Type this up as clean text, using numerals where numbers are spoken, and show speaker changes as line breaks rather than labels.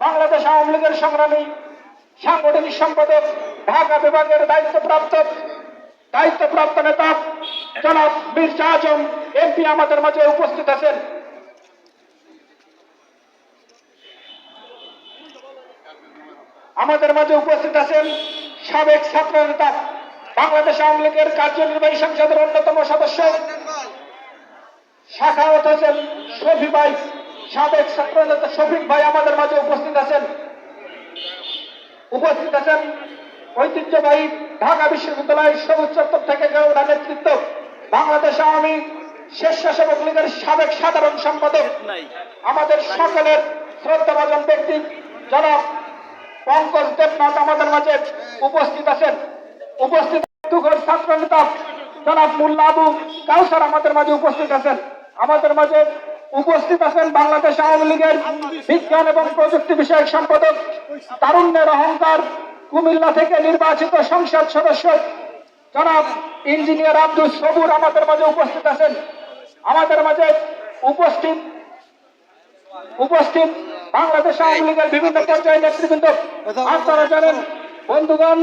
বাংলাদেশ আওয়ামী লীগের সংগ্রামী সাংগঠনিক সম্পাদক, ঢাকা বিভাগের দায়িত্বপ্রাপ্ত নেতা জনাব মির্জা আজম এমপি আমাদের মাঝে উপস্থিত আছেন। আমাদের মাঝে উপস্থিত আছেন সাবেক ছাত্র নেতা, বাংলাদেশ আওয়ামী লীগের কার্যনির্বাহী সংসদের অন্যতম সদস্য সাখাওয়াত হোসেন শফি ভাই, সাবেক ছাত্র নেতা শফিক ভাই আমাদের মাঝে উপস্থিত আছেন। ঐতিহ্যবাহী ঢাকা বিশ্ববিদ্যালয়ের সবুজ চত্বর থেকে গড়া নেতৃত্ব, বাংলাদেশ আওয়ামী স্বেচ্ছাসেবক লীগের সাবেক সাধারণ সম্পাদক, আমাদের সকলের শ্রদ্ধাভাজন ব্যক্তি জনাব পঙ্কজ দেবনাথ আমাদের মাঝে উপস্থিত আছেন। উপস্থিত ছাত্র নেতা জনাব মোল্লা আবু কাউসার আমাদের মাঝে উপস্থিত আছেন। আমাদের মাঝে উপস্থিত আছেন বাংলাদেশ আওয়ামী লীগের বিজ্ঞান এবং প্রযুক্তি বিষয়ক সম্পাদক, তারুণ্যের অহংকার, কুমিল্লা থেকে নির্বাচিত সংসদ সদস্য জনাব ইঞ্জিনিয়ার আব্দুল সবুর আমাদের মাঝে উপস্থিত আছেন। আমাদের মাঝে উপস্থিত বাংলাদেশ আওয়ামী লীগের বিভিন্ন পর্যায়ের নেতৃবৃন্দ। আপনারা জানেন বন্ধুগণ